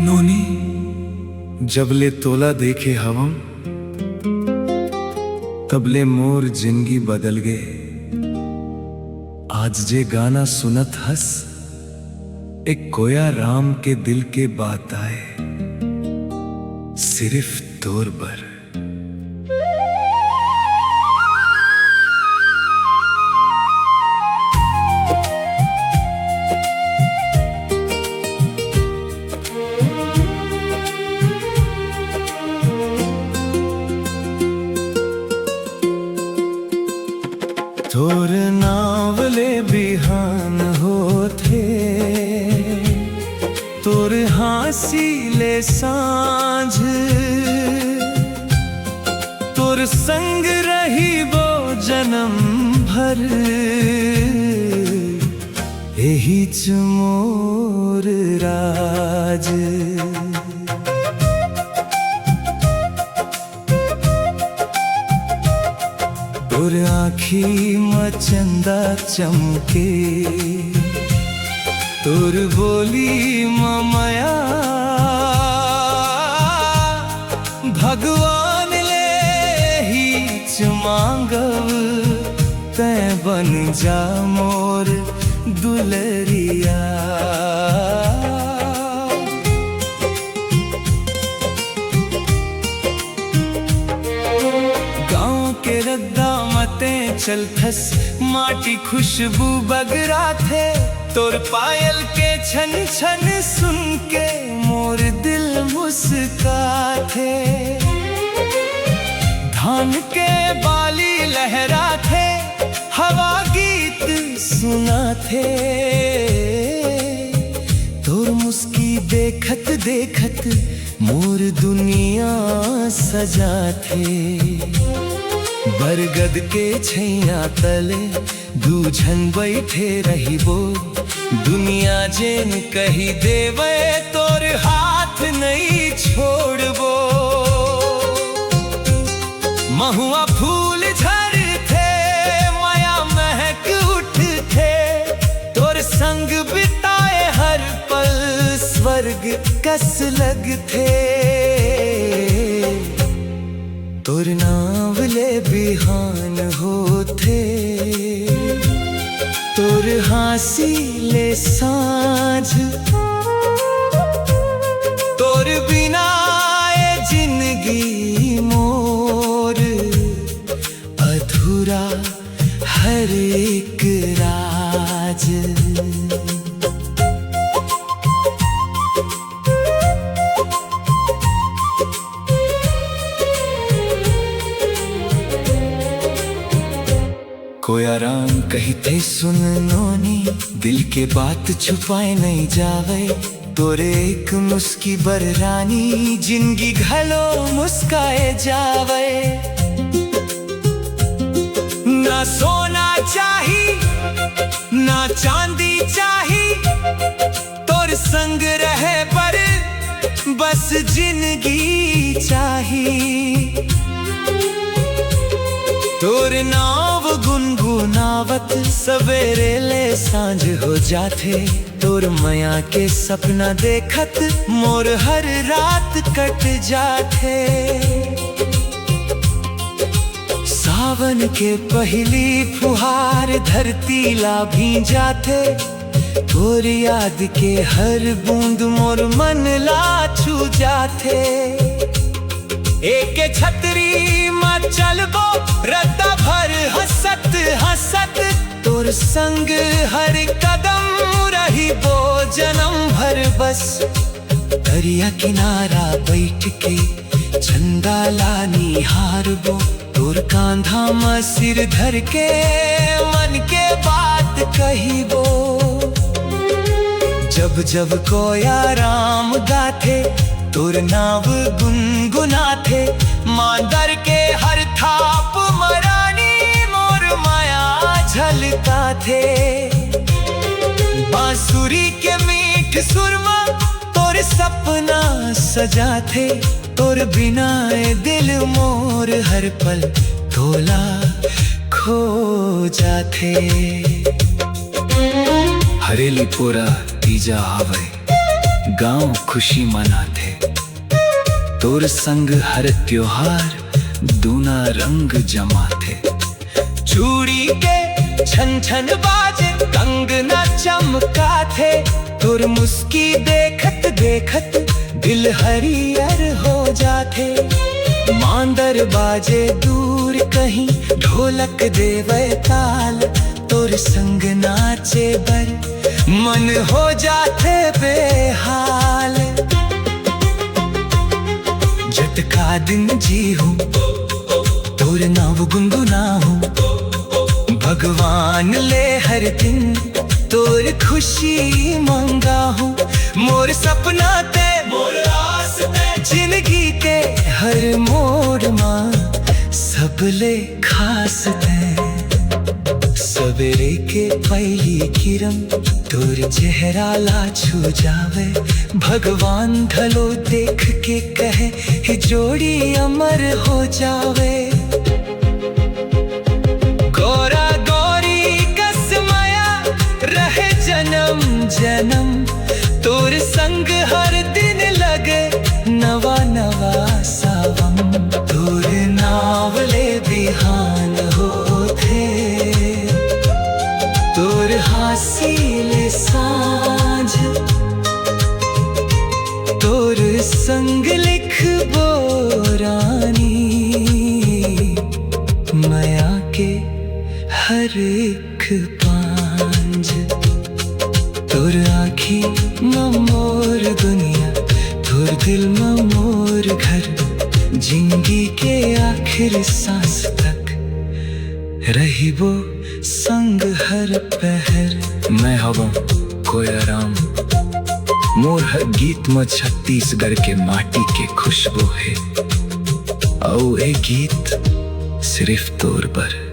नोनी जबले तोला देखे हवम तबले मोर जिंदगी बदल गए। आज जे गाना सुनत हस एक कोया राम के दिल के बात आए सिर्फ तोर पर। तोर नावले बिहान होते तोर हासीले सांझ तोर संग रही वो जन्म भर यही मोर राज। तोर आँखी में चंदा चमके तोर बोली में माया भगवान ले ही मांगव तै बन जा मोर दुलरिया। के रद्दा मते चलथस माटी खुशबू बगरा थे तोर पायल के छन छन सुन के मोर दिल मुस्का थे। धान के बाली लहरा थे हवा गीत सुना थे तोर मुस्की देखत देखत मोर दुनिया सजा थे। बरगद के छैया तले दूझन बैठे रहिबो दुनिया जेन कही देवे तोर हाथ नहीं छोड़बो। महुआ फूल झड़ते माया महक उठते तोर संग बिताए हर पल स्वर्ग कस लगते। तोर नावले बिहान होते तोर हासीले सांझ तोर बिना ए जिंदगी मोर अधूरा हर एक राज। कोया राम कही थे सुन नोनी दिल के बात छुपाए नहीं जावे तोरे एक मुस्की बर रानी जिंदगी घलो मुस्काए जावे। ना सोना चाही ना चांदी चाही तोर संग रहे पर बस जिंदगी चाही। तोर नाव गुनगुनावत सवेरे ले सांझ हो जाते तोर माया के सपना देखत मोर हर रात कट जाते। सावन के पहली फुहार धरती ला भींजाते तोर याद के हर बूंद मोर मन ला छू जाते। एक छतरी में चलबो रत्ता भर हंसत हंसत तोर संग हर कदम रही वो जन्म भर बस। दरिया किनारा बैठ के चंदा लानी हारबो तोर कांधा में सिर धर के मन के बात कहिबो। जब जब कोया राम गाथे तोर नाव गुनगुनाथे मांदर के हर थाप मरानी मोर माया झलका थे। बांसुरी के मीठ सुरमा तोर सपना सजा थे तोर बिना दिल मोर हर पल तोला खो जाथे। हरेली पोरा तीजा आवे गांव खुशी मनाथे। तोर संग हर त्योहार दूना रंग जमाथे। चूड़ी के छन छन बाजे कंगना चमका थे। तोर मुस्की देखत देखत दिल हरियर हो जाथे। मांदर बाजे दूर कहीं ढोलक देवे ताल। तोर संग नाचे बर मन हो जाते बेहाल। जटका दिन जी हूँ तोर नाव गुनगुनाहूं। भगवान ले हर दिन तोर खुशी मांगा हूँ। मोर सपना ते मोर आस ते जिंदगी के हर मोड़ मां सबले खास ते। सवेरे के पहली किरण तोर चेहरा ला छू जावे। भगवान ढलो देख के कहे हे जोड़ी अमर हो जावे। गोरा गोरी कसमाया रहे जन्म जन्म। तोर संग हर दिन लगे नवा नवा सावम। तोर नावले बिहान होथे। तोर हासिले साँझ। तोर संग लिखबो रानी माया के हर एक पांज। तोर आँखी में मोर दुनिया तोर दिल में मोर घर। जिंदगी के आखिर सांस तक रहिबो संग हर पहर। मैं हवा कोई आराम मोर हर गीत में छत्तीसगढ़ के माटी के खुशबू है। औ ए गीत सिर्फ तोर पर।